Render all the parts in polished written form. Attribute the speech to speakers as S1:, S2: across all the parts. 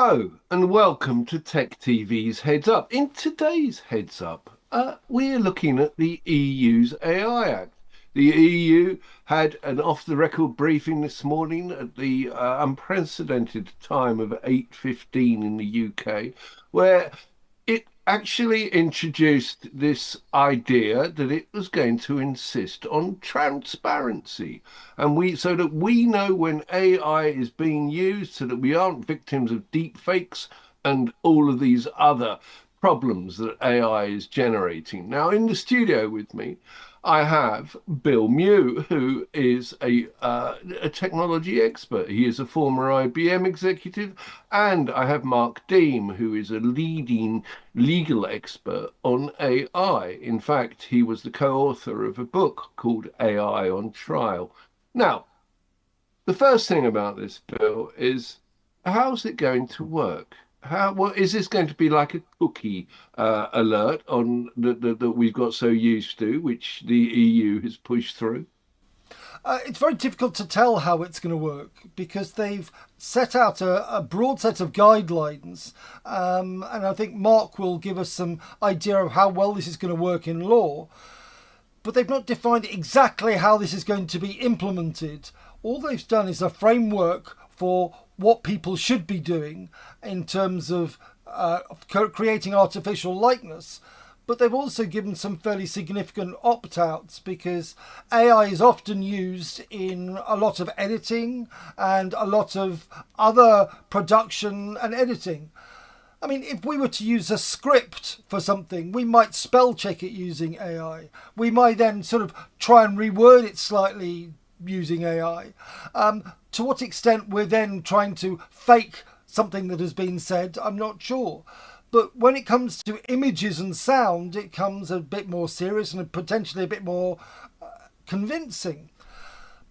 S1: Hello and welcome to Tech TV's Heads Up. In today's Heads Up, we're looking at the EU's AI Act. The EU had an off-the-record briefing this morning at the unprecedented time of 8:15 in the UK, where it actually introduced this idea that it was going to insist on transparency, and we so that we know when AI is being used, so that we aren't victims of deep fakes and all of these other problems that AI is generating. Now, in the studio with me, I have Bill Mew, who is a technology expert. He is a former IBM executive, and I have Mark Deem, who is a leading legal expert on AI. In fact, he was the co-author of a book called AI on Trial. Now, the first thing about this, Bill, is how's it going to work? What is this going to be like a cookie alert on that we've got so used to, which the EU has pushed through?
S2: It's very difficult to tell how it's going to work because they've set out a broad set of guidelines, and I think Mark will give us some idea of how well this is going to work in law. But they've not defined exactly how this is going to be implemented. All they've done is a framework for what people should be doing in terms of creating artificial likeness. But they've also given some fairly significant opt-outs because AI is often used in a lot of editing and a lot of other production and editing. I mean, if we were to use a script for something, we might spell check it using AI. We might then sort of try and reword it slightly using AI. To what extent we're then trying to fake something that has been said, I'm not sure. But when it comes to images and sound, it comes a bit more serious and potentially a bit more convincing.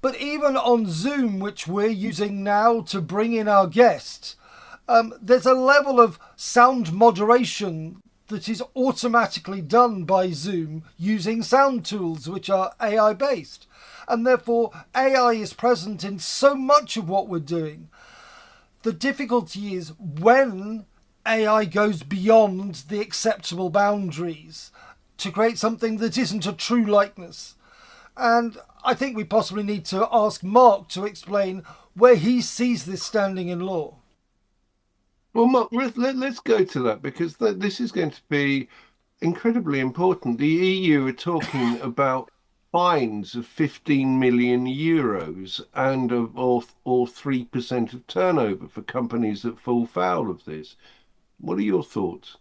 S2: But even on Zoom, which we're using now to bring in our guests, there's a level of sound moderation that is automatically done by Zoom using sound tools which are AI based. And therefore, AI is present in so much of what we're doing. The difficulty is when AI goes beyond the acceptable boundaries to create something that isn't a true likeness. And I think we possibly need to ask Mark to explain where he sees this standing in law.
S1: Well, Mark, let's go to that because this is going to be incredibly important. The EU are talking about fines of 15 million euros and or 3% of turnover for companies that fall foul of this. What are your thoughts?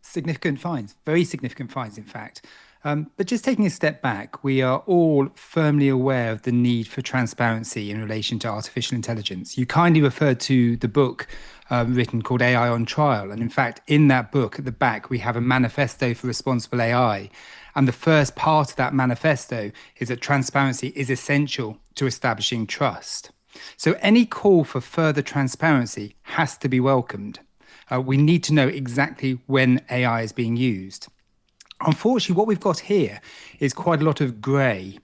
S3: Significant fines, very significant fines, in fact. But just taking a step back, we are all firmly aware of the need for transparency in relation to artificial intelligence. You kindly referred to the book written called AI on Trial. And in fact, in that book at the back, we have a manifesto for responsible AI. And the first part of that manifesto is that transparency is essential to establishing trust. So any call for further transparency has to be welcomed. We need to know exactly when AI is being used. Unfortunately, what we've got here is quite a lot of grey.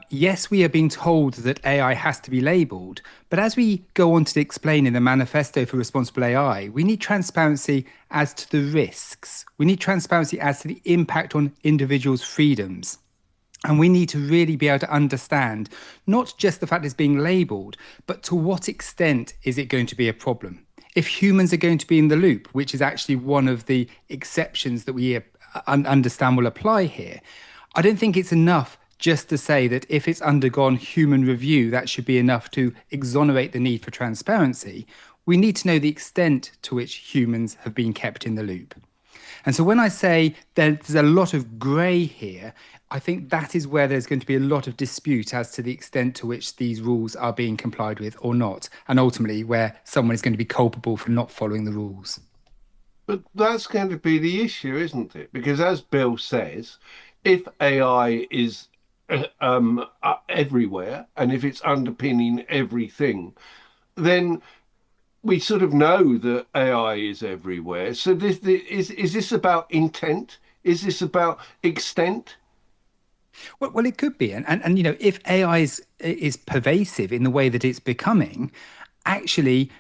S3: Yes, we are being told that AI has to be labelled, but as we go on to explain in the Manifesto for Responsible AI, we need transparency as to the risks. We need transparency as to the impact on individuals' freedoms. And we need to really be able to understand not just the fact it's being labelled, but to what extent is it going to be a problem? If humans are going to be in the loop, which is actually one of the exceptions that we understand will apply here, I don't think it's enough just to say that if it's undergone human review, that should be enough to exonerate the need for transparency. We need to know the extent to which humans have been kept in the loop. And so when I say there's a lot of grey here, I think that is where there's going to be a lot of dispute as to the extent to which these rules are being complied with or not, and ultimately where someone is going to be culpable for not following the rules.
S1: But that's going to be the issue, isn't it? Because as Bill says, if AI is everywhere and if it's underpinning everything, then we sort of know that AI is everywhere. So is this about intent? Is this about extent?
S3: Well, it could be. And you know, if AI is pervasive in the way that it's becoming, actually,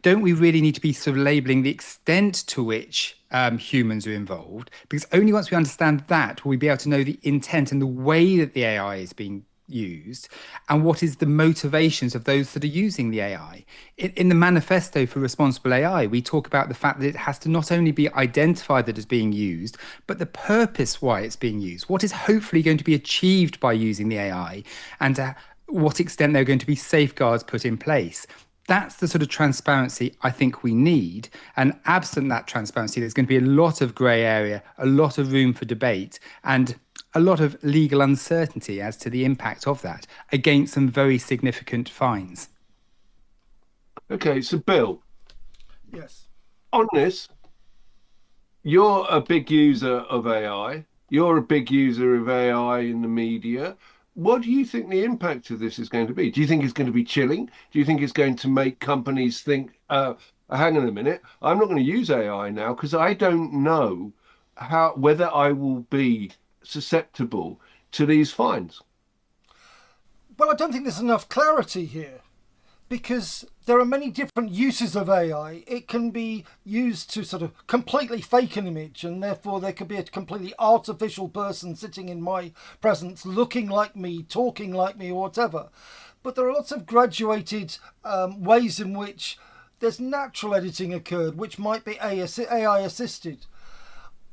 S3: don't we really need to be sort of labeling the extent to which humans are involved? Because only once we understand that will we be able to know the intent and the way that the AI is being used, and what is the motivations of those that are using the AI. In the manifesto for responsible AI, we talk about the fact that it has to not only be identified that it's being used, but the purpose why it's being used, what is hopefully going to be achieved by using the AI, and to what extent there are going to be safeguards put in place. That's the sort of transparency I think we need. And absent that transparency, there's going to be a lot of grey area, a lot of room for debate, and a lot of legal uncertainty as to the impact of that against some very significant fines.
S1: Okay, so Bill,
S2: Yes.
S1: on this, you're a big user of AI. You're a big user of AI in the media. What do you think the impact of this is going to be? Do you think it's going to be chilling? Do you think it's going to make companies think, hang on a minute, I'm not going to use AI now because I don't know whether I will be susceptible to these fines?
S2: Well, I don't think there's enough clarity here, because there are many different uses of AI. It can be used to sort of completely fake an image, and therefore there could be a completely artificial person sitting in my presence, looking like me, talking like me, or whatever. But there are lots of graduated ways in which there's natural editing occurred, which might be AI assisted.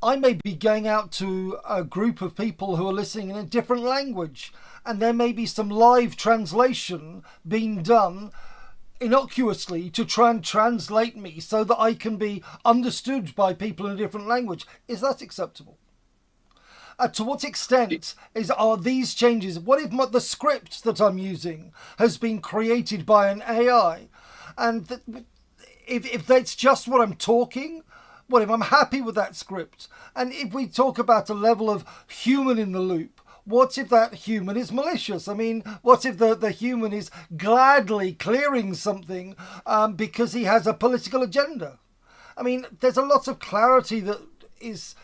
S2: I may be going out to a group of people who are listening in a different language, and there may be some live translation being done innocuously to try and translate me so that I can be understood by people in a different language. Is that acceptable? To what extent are these changes? What if the script that I'm using has been created by an AI, and if that's just what I'm talking? What if I'm happy with that script? And if we talk about a level of human in the loop, what if that human is malicious? I mean, what if the human is gladly clearing something because he has a political agenda? I mean, there's a lot of clarity that is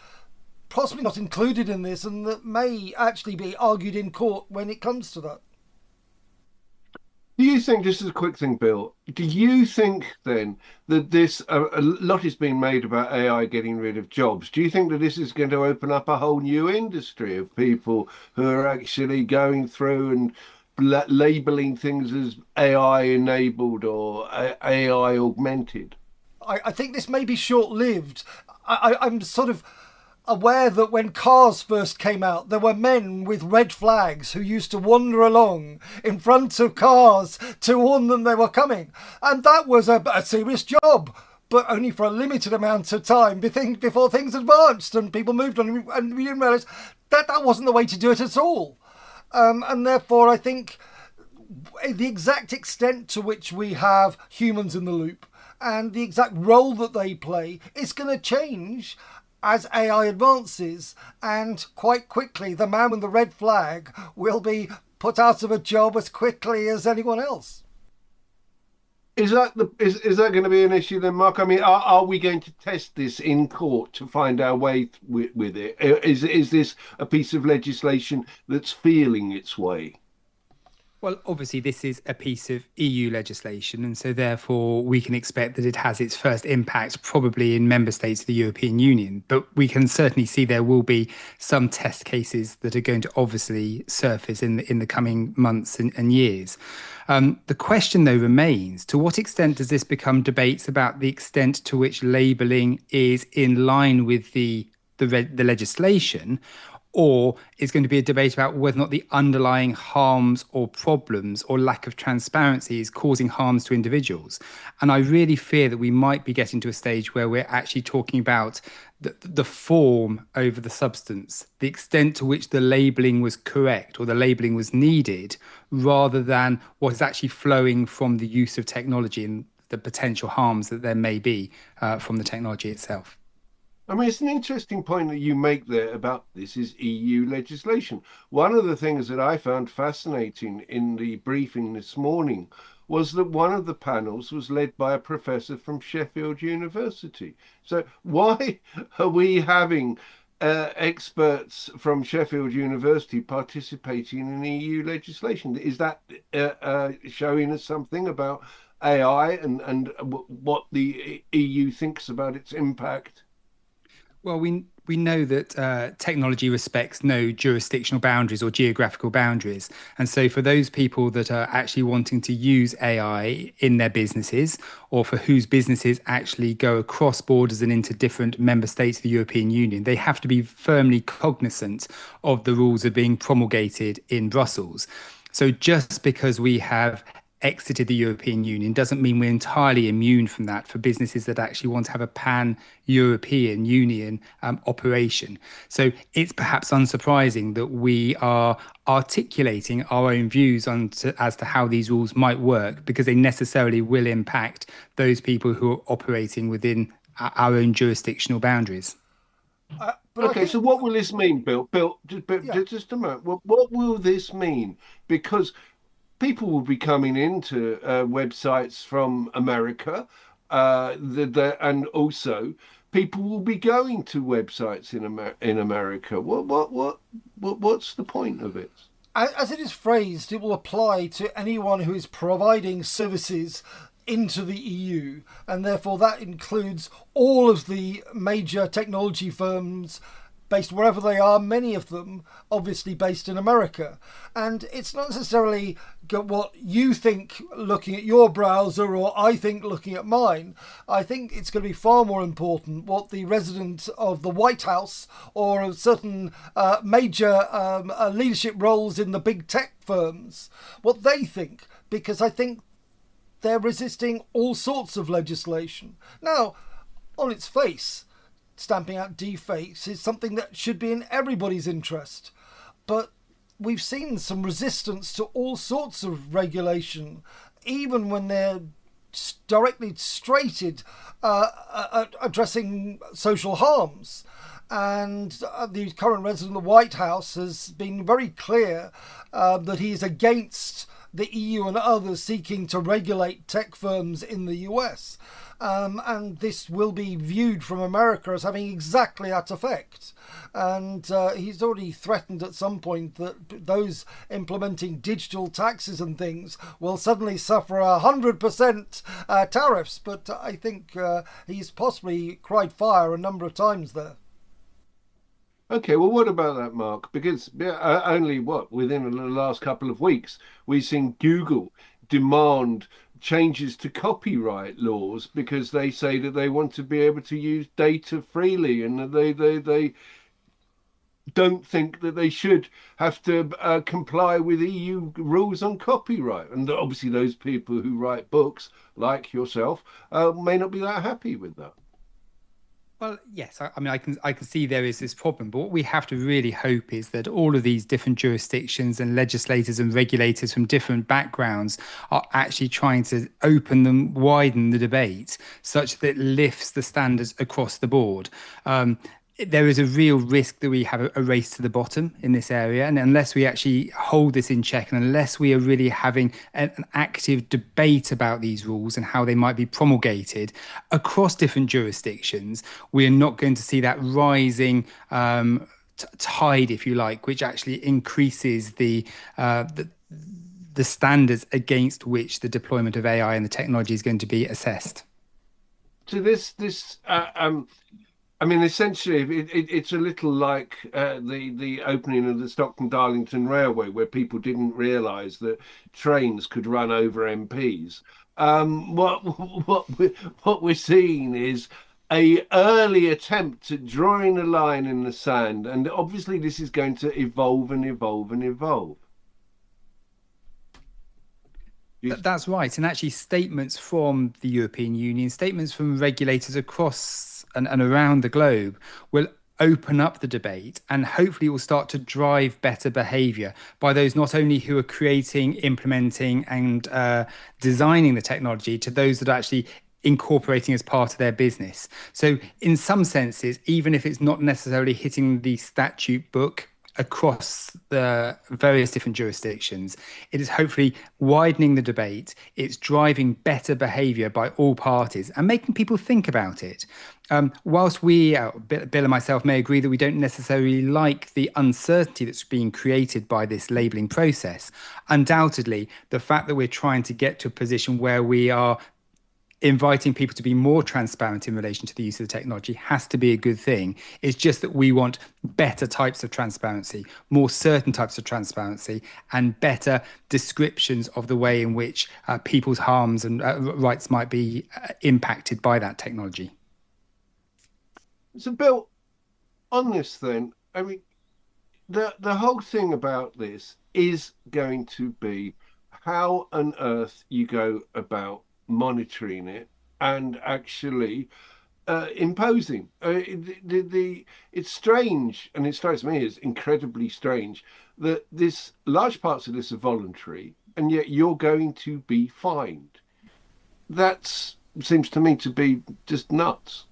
S2: possibly not included in this, and that may actually be argued in court when it comes to that.
S1: Do you think, just as a quick thing, Bill, do you think then that a lot is being made about AI getting rid of jobs? Do you think that this is going to open up a whole new industry of people who are actually going through and labeling things as AI enabled or AI augmented?
S2: I think this may be short-lived. I'm sort of aware that when cars first came out, there were men with red flags who used to wander along in front of cars to warn them they were coming. And that was a serious job, but only for a limited amount of time before things advanced and people moved on, and we didn't realise that wasn't the way to do it at all. And therefore, I think the exact extent to which we have humans in the loop and the exact role that they play is going to change as AI advances, and quite quickly the man with the red flag will be put out of a job as quickly as anyone else.
S1: Is that going to be an issue then, Mark? I mean, are we going to test this in court to find our way with it? Is this a piece of legislation that's feeling its way?
S3: Well, obviously, this is a piece of EU legislation, and so therefore we can expect that it has its first impact probably in member states of the European Union. But we can certainly see there will be some test cases that are going to obviously surface in the coming months and years. The question, though, remains, to what extent does this become debates about the extent to which labelling is in line with the legislation, or it's going to be a debate about whether or not the underlying harms or problems or lack of transparency is causing harms to individuals. And I really fear that we might be getting to a stage where we're actually talking about the form over the substance, the extent to which the labelling was correct or the labelling was needed, rather than what is actually flowing from the use of technology and the potential harms that there may be from the technology itself.
S1: I mean, it's an interesting point that you make there about this is EU legislation. One of the things that I found fascinating in the briefing this morning was that one of the panels was led by a professor from Sheffield University. So why are we having experts from Sheffield University participating in EU legislation? Is that showing us something about AI and what the EU thinks about its impact?
S3: Well, we know that technology respects no jurisdictional boundaries or geographical boundaries. And so for those people that are actually wanting to use AI in their businesses, or for whose businesses actually go across borders and into different member states of the European Union, they have to be firmly cognizant of the rules that are being promulgated in Brussels. So just because we have exited the European Union doesn't mean we're entirely immune from that for businesses that actually want to have a pan-European Union operation. So it's perhaps unsurprising that we are articulating our own views as to how these rules might work, because they necessarily will impact those people who are operating within our own jurisdictional boundaries.
S2: But I
S1: Okay, so
S2: think,
S1: what will this mean, Bill? Bill,
S2: yeah,
S1: just a moment. What will this mean? Because people will be coming into websites from America, and also people will be going to websites in America. What's the point of it?
S2: as it is phrased, it will apply to anyone who is providing services into the EU, and therefore that includes all of the major technology firms based wherever they are, many of them obviously based in America. And it's not necessarily what you think looking at your browser or I think looking at mine. I think it's going to be far more important what the resident of the White House or of certain major leadership roles in the big tech firms, what they think, because I think they're resisting all sorts of legislation. Now, on its face, stamping out deepfakes is something that should be in everybody's interest. But we've seen some resistance to all sorts of regulation, even when they're directly straighted addressing social harms. And the current resident of the White House has been very clear that he is against the EU and others seeking to regulate tech firms in the US. And this will be viewed from America as having exactly that effect. And he's already threatened at some point that those implementing digital taxes and things will suddenly suffer 100% tariffs. But I think he's possibly cried fire a number of times there.
S1: Okay, well, what about that, Mark? Because only within the last couple of weeks, we've seen Google demand changes to copyright laws because they say that they want to be able to use data freely, and that they don't think that they should have to comply with EU rules on copyright. And obviously, those people who write books, like yourself, may not be that happy with that.
S3: Well, yes, I mean, I can see there is this problem, but what we have to really hope is that all of these different jurisdictions and legislators and regulators from different backgrounds are actually trying to widen the debate such that it lifts the standards across the board. There is a real risk that we have a race to the bottom in this area. And unless we actually hold this in check, and unless we are really having an active debate about these rules and how they might be promulgated across different jurisdictions, we are not going to see that rising tide, if you like, which actually increases the standards against which the deployment of AI and the technology is going to be assessed.
S1: So I mean, essentially, it's a little like the opening of the Stockton-Darlington Railway, where people didn't realise that trains could run over MPs. What we're seeing is a early attempt at drawing a line in the sand, and obviously this is going to evolve and evolve and evolve.
S3: That's right. And actually, statements from the European Union, statements from regulators across and around the globe will open up the debate, and hopefully will start to drive better behavior by those not only who are creating, implementing and designing the technology, to those that are actually incorporating as part of their business. So in some senses, even if it's not necessarily hitting the statute book across the various different jurisdictions, it is hopefully widening the debate. It's driving better behavior by all parties and making people think about it. Whilst Bill and myself may agree that we don't necessarily like the uncertainty that's being created by this labeling process, undoubtedly, the fact that we're trying to get to a position where we are inviting people to be more transparent in relation to the use of the technology has to be a good thing. It's just that we want better types of transparency, more certain types of transparency, and better descriptions of the way in which people's harms and rights might be impacted by that technology.
S1: So, Bill, on this then, I mean, the whole thing about this is going to be how on earth you go about monitoring it and actually imposing. It's strange, and it strikes me as incredibly strange that this large parts of this are voluntary, and yet you're going to be fined. That seems to me to be just nuts.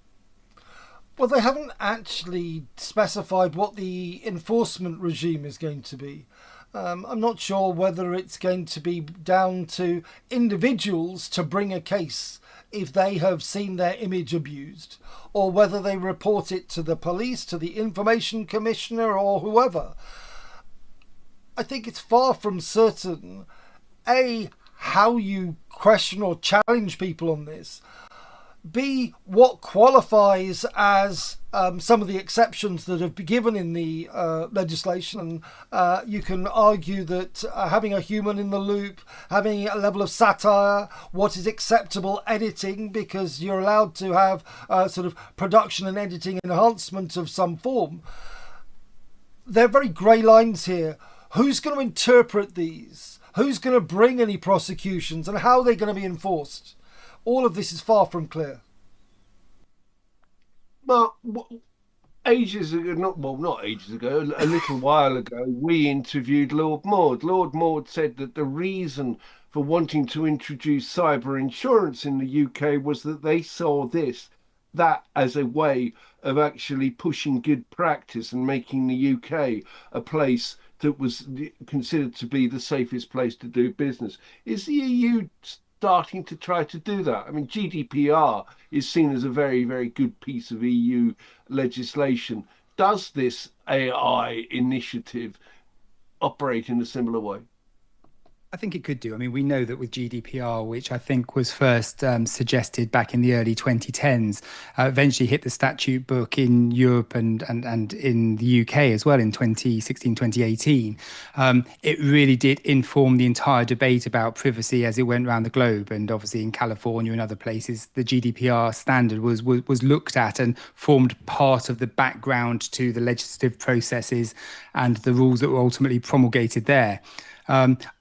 S2: Well, they haven't actually specified what the enforcement regime is going to be. I'm not sure whether it's going to be down to individuals to bring a case if they have seen their image abused, or whether they report it to the police, to the information commissioner, or whoever. I think it's far from certain, A, how you question or challenge people on this, B, what qualifies as some of the exceptions that have been given in the legislation. And you can argue that having a human in the loop, having a level of satire, what is acceptable editing, because you're allowed to have sort of production and editing enhancement of some form. There are very grey lines here. Who's going to interpret these? Who's going to bring any prosecutions, and how are they going to be enforced? All of this is far from clear.
S1: Mark, ages ago, not ages ago, a little while ago, we interviewed Lord Maud. Lord Maud said that the reason for wanting to introduce cyber insurance in the UK was that they saw that as a way of actually pushing good practice and making the UK a place that was considered to be the safest place to do business. Is the EU starting to try to do that? I mean, GDPR is seen as a very, very good piece of EU legislation. Does this AI initiative operate in a similar way?
S3: I think it could do. I mean, we know that with GDPR, which I think was first suggested back in the early 2010s, eventually hit the statute book in Europe and in the UK as well in 2016, 2018. It really did inform the entire debate about privacy as it went around the globe. And obviously in California and other places, the GDPR standard was looked at and formed part of the background to the legislative processes and the rules that were ultimately promulgated there.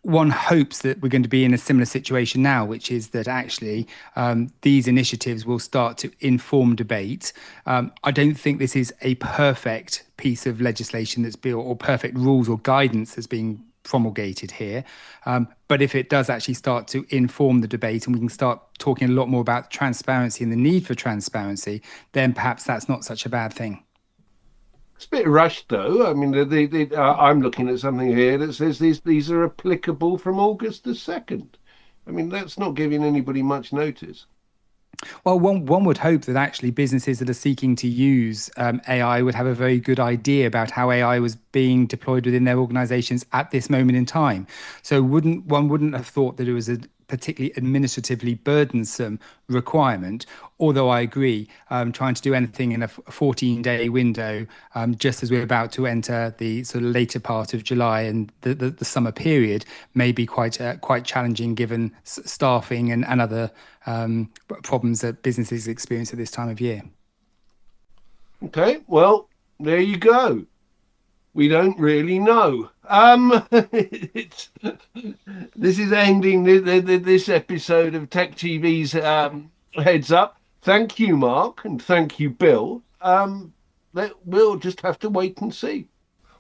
S3: One hopes that we're going to be in a similar situation now, which is that actually these initiatives will start to inform debate. I don't think this is a perfect piece of legislation that's built, or perfect rules or guidance that's being promulgated here. But if it does actually start to inform the debate, and we can start talking a lot more about transparency and the need for transparency, then perhaps that's not such a bad thing.
S1: It's a bit rushed, though. I mean, I'm looking at something here that says these are applicable from August the 2nd. I mean, that's not giving anybody much notice.
S3: Well, one would hope that actually businesses that are seeking to use AI would have a very good idea about how AI was being deployed within their organizations at this moment in time. So one wouldn't have thought that it was a particularly administratively burdensome requirement, although I agree, trying to do anything in a 14-day window, just as we're about to enter the sort of later part of July and the summer period, may be quite challenging given staffing and other problems that businesses experience at this time of year.
S1: Okay, well, there you go. We don't really know. This is ending this episode of Tech TV's Heads Up. Thank you, Mark, and thank you, Bill. We'll just have to wait and see.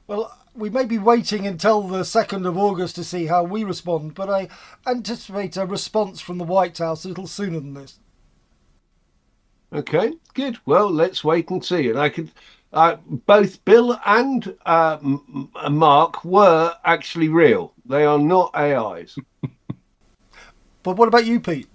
S2: Well, we may be waiting until the 2nd of August to see how we respond, but I anticipate a response from the White House a little sooner than this.
S1: Okay, good. Well, let's wait and see. And I could... both Bill and Mark were actually real. They are not AIs.
S2: But what about you, Pete?